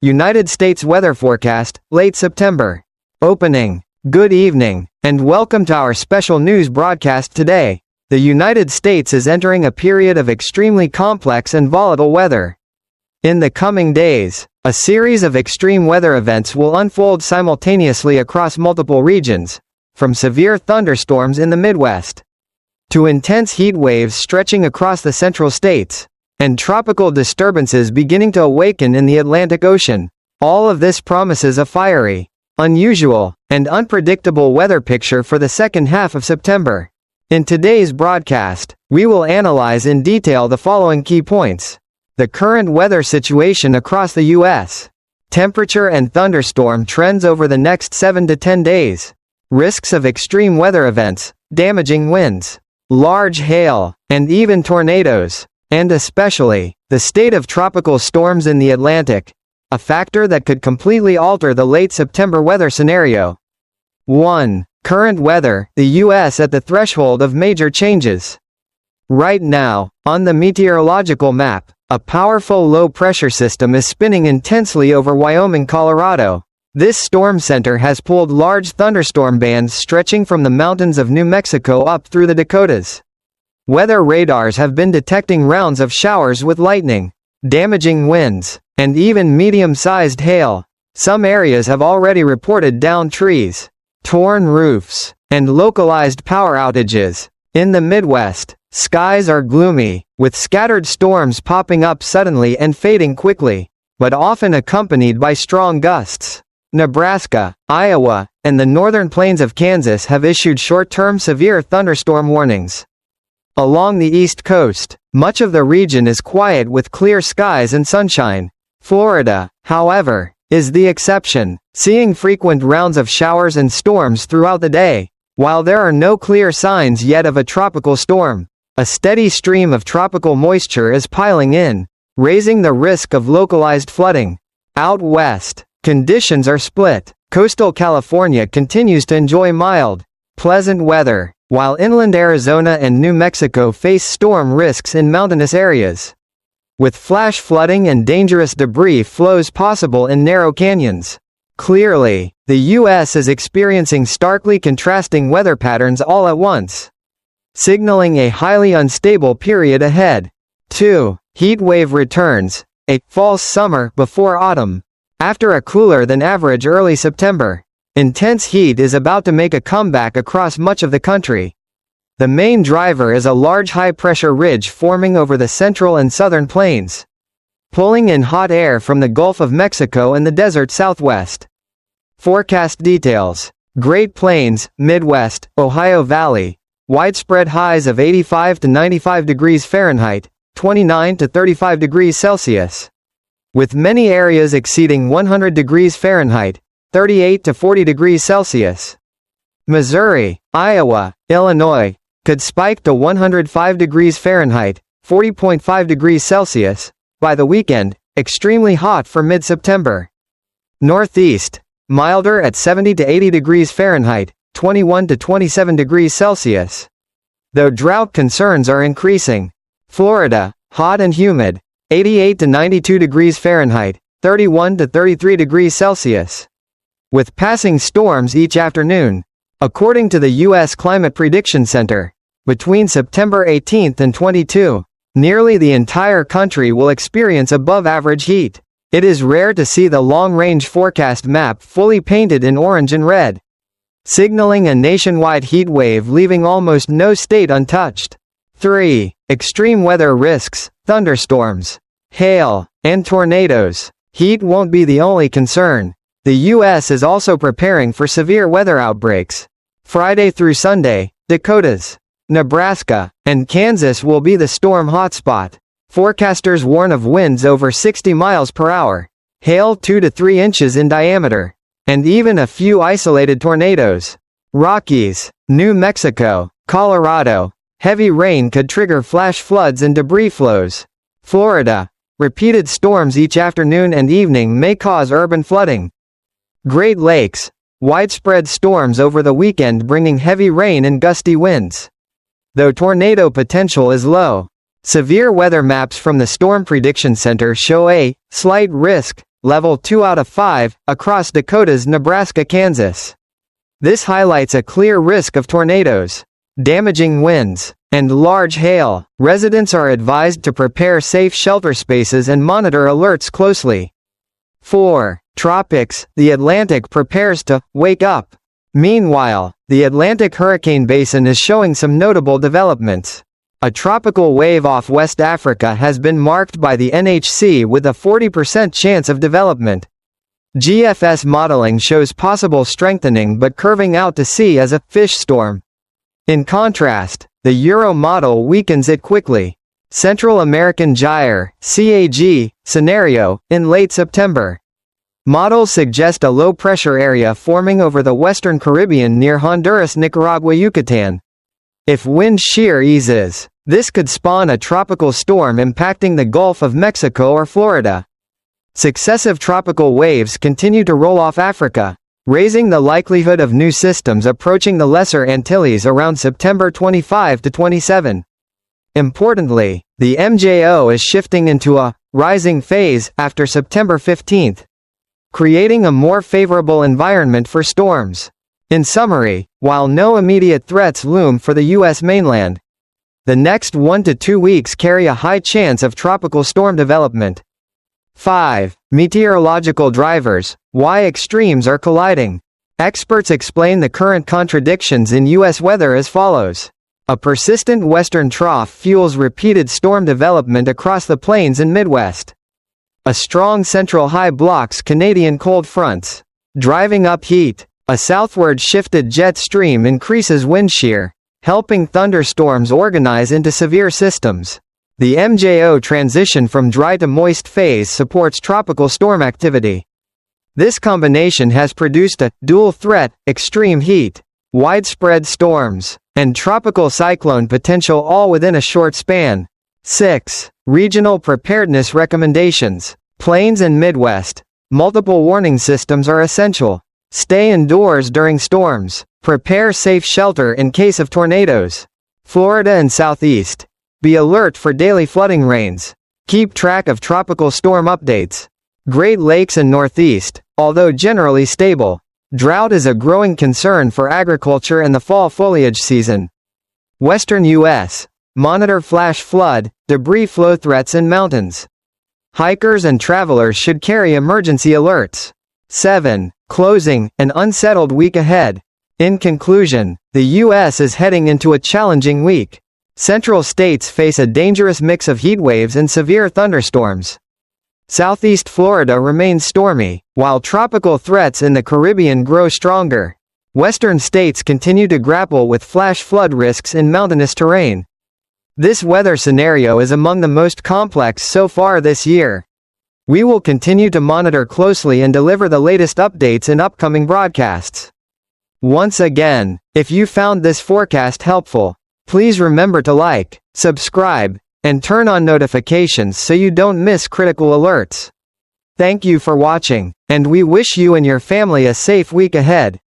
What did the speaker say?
United States weather forecast, late September. Opening. Good evening, and welcome to our special news broadcast today. The United States is entering a period of extremely complex and volatile weather. In the coming days, a series of extreme weather events will unfold simultaneously across multiple regions, from severe thunderstorms in the Midwest to intense heat waves stretching across the central states, and tropical disturbances beginning to awaken in the Atlantic Ocean. All of this promises a fiery, unusual, and unpredictable weather picture for the second half of September. In today's broadcast, we will analyze in detail the following key points: the current weather situation across the U.S., temperature and thunderstorm trends over the next 7 to 10 days, risks of extreme weather events, damaging winds, large hail, and even tornadoes, and especially, the state of tropical storms in the Atlantic, a factor that could completely alter the late September weather scenario. 1. Current weather, the U.S. at the threshold of major changes. Right now, on the meteorological map, a powerful low-pressure system is spinning intensely over Wyoming, Colorado. This storm center has pulled large thunderstorm bands stretching from the mountains of New Mexico up through the Dakotas. Weather radars have been detecting rounds of showers with lightning, damaging winds, and even medium-sized hail. Some areas have already reported downed trees, torn roofs, and localized power outages. In the Midwest, skies are gloomy, with scattered storms popping up suddenly and fading quickly, but often accompanied by strong gusts. Nebraska, Iowa, and the northern plains of Kansas have issued short-term severe thunderstorm warnings. Along the East Coast, much of the region is quiet with clear skies and sunshine. Florida, however, is the exception, seeing frequent rounds of showers and storms throughout the day. While there are no clear signs yet of a tropical storm, a steady stream of tropical moisture is piling in, raising the risk of localized flooding. Out west, conditions are split. Coastal California continues to enjoy mild, pleasant weather, while inland Arizona and New Mexico face storm risks in mountainous areas, with flash flooding and dangerous debris flows possible in narrow canyons. Clearly, the U.S. is experiencing starkly contrasting weather patterns all at once, signaling a highly unstable period ahead. 2. Heat wave returns, a false summer before autumn. After a cooler than average early September, intense heat is about to make a comeback across much of the country. The main driver is a large high-pressure ridge forming over the central and southern plains, pulling in hot air from the Gulf of Mexico and the desert southwest. Forecast details: Great Plains, Midwest, Ohio Valley, widespread highs of 85 to 95 degrees Fahrenheit, 29 to 35 degrees Celsius, with many areas exceeding 100 degrees Fahrenheit, 38 to 40 degrees Celsius. Missouri, Iowa, Illinois, could spike to 105 degrees Fahrenheit, 40.5 degrees Celsius, by the weekend, extremely hot for mid-September. Northeast, milder at 70 to 80 degrees Fahrenheit, 21 to 27 degrees Celsius. Though drought concerns are increasing. Florida, hot and humid, 88 to 92 degrees Fahrenheit, 31 to 33 degrees Celsius, with passing storms each afternoon. According to the U.S. Climate Prediction Center, between September 18 and 22, nearly the entire country will experience above-average heat. It is rare to see the long-range forecast map fully painted in orange and red, signaling a nationwide heat wave leaving almost no state untouched. 3. Extreme weather risks, thunderstorms, hail, and tornadoes. Heat won't be the only concern. The U.S. is also preparing for severe weather outbreaks. Friday through Sunday, Dakotas, Nebraska, and Kansas will be the storm hotspot. Forecasters warn of winds over 60 miles per hour, hail 2 to 3 inches in diameter, and even a few isolated tornadoes. Rockies, New Mexico, Colorado, heavy rain could trigger flash floods and debris flows. Florida, repeated storms each afternoon and evening may cause urban flooding. Great Lakes, widespread storms over the weekend bringing heavy rain and gusty winds, though tornado potential is low. Severe weather maps from the Storm Prediction Center show a slight risk level 2 out of 5, across Dakotas, Nebraska, Kansas. This highlights a clear risk of tornadoes, damaging winds, and large hail. Residents are advised to prepare safe shelter spaces and monitor alerts closely. 4. Tropics, the Atlantic prepares to wake up. Meanwhile, the Atlantic hurricane basin is showing some notable developments. A tropical wave off West Africa has been marked by the NHC with a 40% chance of development. GFS modeling shows possible strengthening but curving out to sea as a fish storm. In contrast, the Euro model weakens it quickly. Central American Gyre (CAG) scenario in late September. Models suggest a low-pressure area forming over the western Caribbean near Honduras, Nicaragua, Yucatan. If wind shear eases, this could spawn a tropical storm impacting the Gulf of Mexico or Florida. Successive tropical waves continue to roll off Africa, raising the likelihood of new systems approaching the Lesser Antilles around September 25 to 27. Importantly, the MJO is shifting into a rising phase after September 15, creating a more favorable environment for storms. In summary, while no immediate threats loom for the U.S. mainland, the next 1 to 2 weeks carry a high chance of tropical storm development. 5. Meteorological drivers, why extremes are colliding. Experts explain the current contradictions in U.S. weather as follows. A persistent western trough fuels repeated storm development across the plains and Midwest. A strong central high blocks Canadian cold fronts, driving up heat. A southward shifted jet stream increases wind shear, helping thunderstorms organize into severe systems. The MJO transition from dry to moist phase supports tropical storm activity. This combination has produced a dual threat: extreme heat, widespread storms, and tropical cyclone potential all within a short span. 6. Regional preparedness recommendations. Plains and Midwest. Multiple warning systems are essential. Stay indoors during storms. Prepare safe shelter in case of tornadoes. Florida and Southeast. Be alert for daily flooding rains. Keep track of tropical storm updates. Great Lakes and Northeast. Although generally stable, drought is a growing concern for agriculture and the fall foliage season. Western U.S. Monitor flash flood, debris flow threats in mountains. Hikers and travelers should carry emergency alerts. 7. Closing, an unsettled week ahead. In conclusion, the U.S. is heading into a challenging week. Central states face a dangerous mix of heatwaves and severe thunderstorms. Southeast Florida remains stormy, while tropical threats in the Caribbean grow stronger. Western states continue to grapple with flash flood risks in mountainous terrain. This weather scenario is among the most complex so far this year. We will continue to monitor closely and deliver the latest updates in upcoming broadcasts. Once again, if you found this forecast helpful, please remember to like, subscribe, and turn on notifications so you don't miss critical alerts. Thank you for watching, and we wish you and your family a safe week ahead.